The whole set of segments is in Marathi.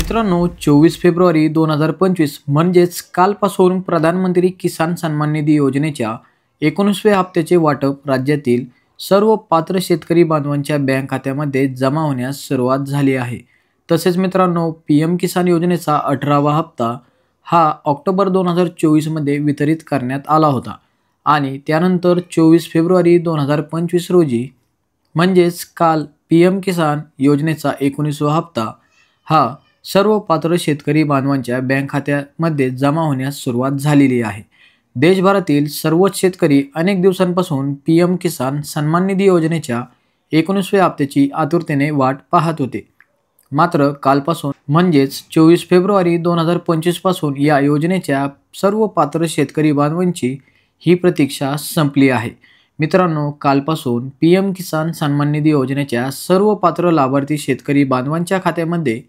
मित्रांनो 24 फेब्रुवारी 2025 म्हणजेच कालपासून प्रधानमंत्री किसान सन्मान निधी योजनेच्या 19व्या हप्त्याचे वाटप राज्यातील सर्व पात्र शेतकरी बांधवांच्या बँक खात्यामध्ये जमा होण्यास सुरुवात झाली आहे। तसेच मित्रांनो पीएम किसान योजनेचा 18वा हप्ता हा ऑक्टोबर 2024 मध्ये वितरित करण्यात आला होता आणि त्यानंतर 24 फेब्रुवारी 2025 रोजी म्हणजेच काल पीएम किसान योजनेचा 19वा हप्ता हा सर्व पात्र शेतकरी बांधवांच्या बँक खात्यामध्ये जमा होण्यास सुरुवात झालेली आहे। देशभरातील सर्वच शेतकरी अनेक दिवसांपासून पीएम किसान सन्मान निधी योजनेच्या 19व्या हप्त्याची आतुरतेने वाट पाहत होते। मात्र कालपासून म्हणजेच 24 फेब्रुवारी 2025 पासून या योजनेच्या सर्व पात्र शेतकरी बांधवांची ही प्रतीक्षा संपली आहे। मित्रांनो कालपासून पीएम किसान सन्मान निधी योजनेच्या सर्व पात्र लाभार्थी शेतकरी बांधवांच्या खात्यामध्ये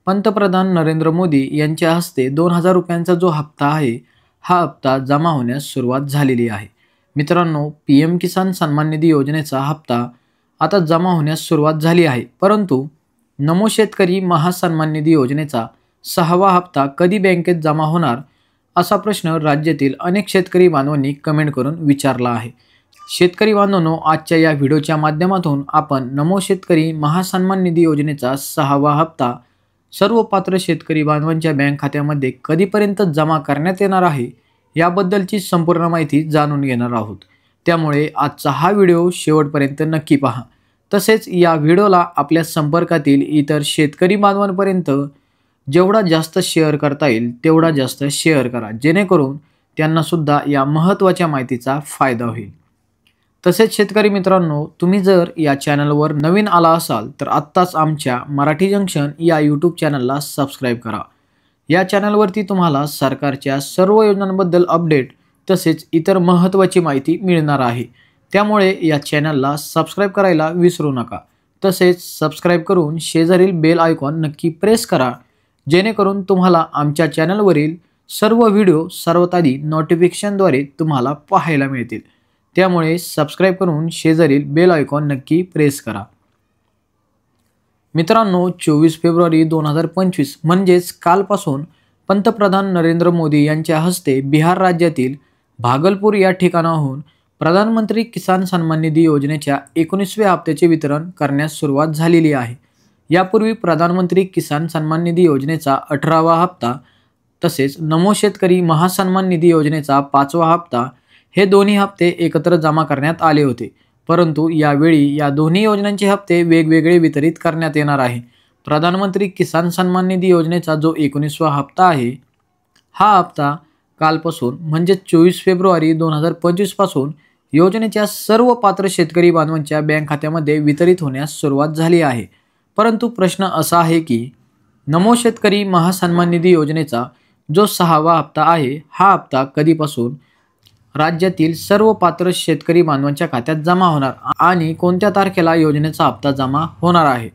पंतप्रधान नरेंद्र मोदी यांच्या हस्ते 2000 रुपयांचा जो हप्ता आहे हा हप्ता जमा होण्यास सुरुवात झालेली आहे। मित्रांनो पीएम किसान सन्मान निधी योजनेचा हप्ता आता जमा होण्यास सुरुवात झाली आहे, परंतु नमो शेतकरी महासन्मान निधी योजनेचा 6वा हप्ता कधी बँकेत जमा होणार असा प्रश्न राज्यातील अनेक शेतकरी बांधवांनी कमेंट करून विचारला आहे। शेतकरी बांधवांनो आजच्या या व्हिडिओच्या माध्यमातून आपण नमो शेतकरी महासन्मान निधी योजनेचा 6वा हप्ता सर्व पात्र शेतकरी बांधवांच्या बँक खात्यामध्ये कधीपर्यंत जमा करण्यात येणार आहे याबद्दलची संपूर्ण माहिती जाणून घेणार आहोत। त्यामुळे आजचा हा व्हिडिओ शेवटपर्यंत नक्की पहा। तसेच या व्हिडिओला आपल्या संपर्कातील इतर शेतकरी बांधवांपर्यंत जेवढा जास्त शेअर करता येईल तेवढा जास्त शेअर करा, जेणेकरून त्यांना सुद्धा या महत्त्वाच्या माहितीचा फायदा होईल। तसेच शेतकरी मित्रांनो तुम्ही जर या चॅनलवर नवीन आला असाल तर आत्ताच आमच्या मराठी जंक्शन या यूट्यूब चॅनलला सबस्क्राईब करा। या चॅनलवरती तुम्हाला सरकारच्या सर्व योजनांबद्दल अपडेट तसेच इतर महत्त्वाची माहिती मिळणार आहे। त्यामुळे या चॅनलला सबस्क्राईब करायला विसरू नका। तसेच सबस्क्राईब करून शेजारील बेल आयकॉन नक्की प्रेस करा, जेणेकरून तुम्हाला आमच्या चॅनलवरील सर्व व्हिडिओ सर्वात आधी नोटिफिकेशनद्वारे तुम्हाला पाहायला मिळतील। त्यामुळे सबस्क्राईब करून शेजारील बेल आयकॉन नक्की प्रेस करा। मित्रांनो 24 फेब्रुवारी 2025 म्हणजेच कालपासून पंतप्रधान नरेंद्र मोदी यांच्या हस्ते बिहार राज्यातील भागलपूर या ठिकाणाहून प्रधानमंत्री किसान सन्मान निधी योजनेच्या 19व्या हप्त्याचे वितरण करण्यास सुरुवात झालेली आहे। यापूर्वी प्रधानमंत्री किसान सन्मान निधी योजनेचा 18वा हप्ता तसेच नमो शेतकरी महासन्मान निधी योजनेचा 5वा हप्ता हे दोन्ही हप्ते एकत्र जमा करण्यात आले होते, परंतु यावेळी या दोन्ही योजनांचे हप्ते वेगवेगळे वितरित करण्यात येणार आहे। प्रधानमंत्री किसान सन्मान निधी योजनेचा जो 19वा हप्ता आहे हा हप्ता कालपासून म्हणजे 24 फेब्रुवारी 2025 पासून योजनेच्या सर्व पात्र शेतकरी बांधवांच्या बँक खात्यामध्ये वितरित होण्यास सुरुवात झाली आहे। परंतु प्रश्न असा आहे की नमो शेतकरी महासन्मान निधी योजनेचा जो 6वा हप्ता आहे हा हप्ता कधीपासून राज्यातील सर्व पात्र शेतकरी बांधवांच्या खात्यात जमा होणार आणि कोणत्या तारखेला योजनेचा हप्ता जमा होणार आहे।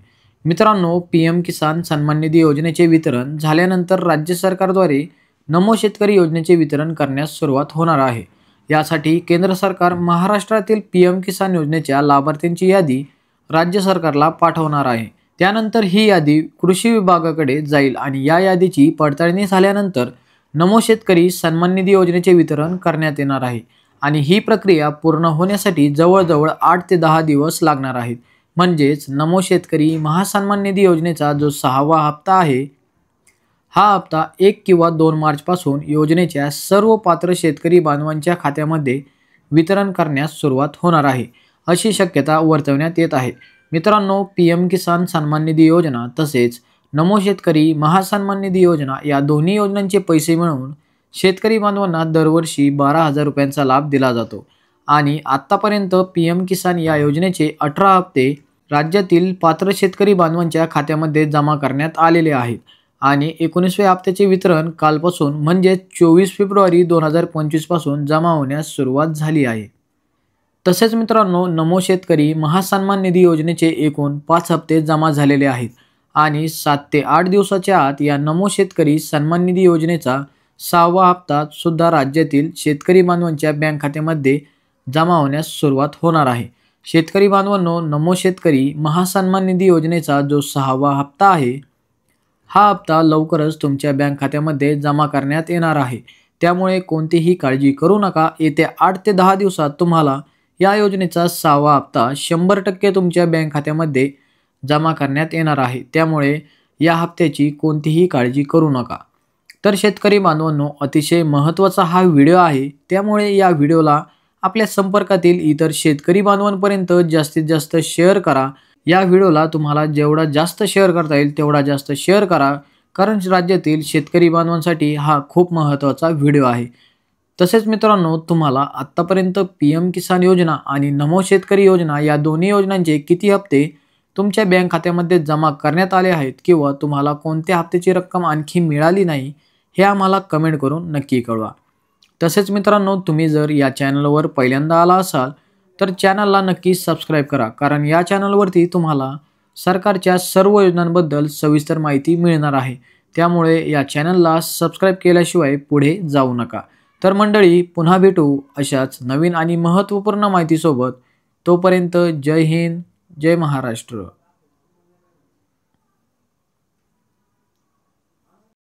मित्रांनो पीएम किसान सन्मान निधी योजनेचे वितरण झाल्यानंतर राज्य सरकारद्वारे नमो शेतकरी योजनेचे वितरण करण्यास सुरुवात होणार आहे। यासाठी केंद्र सरकार महाराष्ट्रातील पीएम किसान योजनेच्या लाभार्थ्यांची यादी राज्य सरकारला पाठवणार आहे। त्यानंतर ही यादी कृषी विभागाकडे जाईल आणि या यादीची पडताळणी झाल्यानंतर नमो शेतकरी सन्मान निधी योजनेचे वितरण करण्यात येणार आहे आणि ही प्रक्रिया पूर्ण होण्यासाठी जवळजवळ 8 ते 10 दिवस लागणार आहेत। म्हणजेच नमो शेतकरी महासन्मान निधी योजनेचा जो 6वा हप्ता आहे हा हप्ता 1 किंवा 2 मार्च पासून योजनेच्या सर्व पात्र शेतकरी बांधवांच्या खात्यामध्ये वितरण करण्यास सुरुवात होणार आहे अशी शक्यता वर्तवण्यात येत आहे। मित्रांनो पीएम किसान सन्मान निधी योजना तसेच नमो शेतकरी महासन्मान निधी योजना या दोन्ही योजनांचे पैसे मिळवून शेतकरी बांधवांना दरवर्षी 12,000 रुपयांचा लाभ दिला जातो आणि आतापर्यंत पीएम किसान या योजनेचे 18 हप्ते राज्यातील पात्र शेतकरी बांधवांच्या खात्यामध्ये जमा करण्यात आलेले आहेत आणि 19व्या हप्त्याचे वितरण कालपासून म्हणजे 24 फेब्रुवारी 2025 पासून जमा होण्यास सुरुवात झाली आहे। तसेच मित्रांनो नमो शेतकरी महासन्मान निधी योजनेचे एकूण 5 हप्ते जमा झालेले आहेत आणि 7 ते 8 दिवसाच्या आत या नमो शेतकरी सन्मान निधी योजनेचा 6वा हप्ता सुद्धा राज्यातील शेतकरी बांधवांच्या बँक खात्यामध्ये जमा होण्यास सुरुवात होणार आहे। शेतकरी बांधवांनो नमो शेतकरी महासन्मान निधी योजनेचा जो 6वा हप्ता आहे हा हप्ता लवकरच तुमच्या बँक खात्यामध्ये जमा करण्यात येणार आहे, त्यामुळे कोणतीही काळजी करू नका. येत्या 8 ते 10 दिवसात तुम्हाला या योजनेचा 6वा हप्ता 100% तुमच्या बँक खात्यामध्ये जमा करण्यात येणार आहे, त्यामुळे या हप्त्याची कोणतीही काळजी करू नका. तर शेतकरी बांधवांनो, अतिशय महत्त्वाचा हा व्हिडिओ आहे, त्यामुळे या व्हिडिओला आपल्या संपर्कातील इतर शेतकरी बांधवांपर्यंत जास्तीत जास्त शेअर करा. या व्हिडिओला तुम्हाला जेवढा जास्त शेअर करता येईल तेवढा जास्त शेअर करा, कारण राज्यातील शेतकरी बांधवांसाठी हा खूप महत्त्वाचा व्हिडिओ आहे. तसेच मित्रांनो, तुम्हाला आत्तापर्यंत PM किसान योजना आणि नमो शेतकरी योजना या दोन्ही योजनांचे किती हप्ते तुमच्या बँक खात्यामध्ये जमा करण्यात आले आहेत किंवा तुम्हाला कोणत्या हप्त्याची रक्कम आणखी मिळाली नाही, हे आम्हाला कमेंट करून नक्की कळवा. तसेच मित्रांनो, तुम्ही जर या चॅनलवर पहिल्यांदा आला असाल तर चॅनलला नक्की सबस्क्राईब करा, कारण या चॅनलवरती तुम्हाला सरकारच्या सर्व योजनांबद्दल सविस्तर माहिती मिळणार आहे. त्यामुळे या चॅनलला सबस्क्राईब केल्याशिवाय पुढे जाऊ नका. तर मंडळी, पुन्हा भेटू अशाच नवीन आणि महत्त्वपूर्ण माहितीसोबत. तोपर्यंत जय हिंद, जय महाराष्ट्र.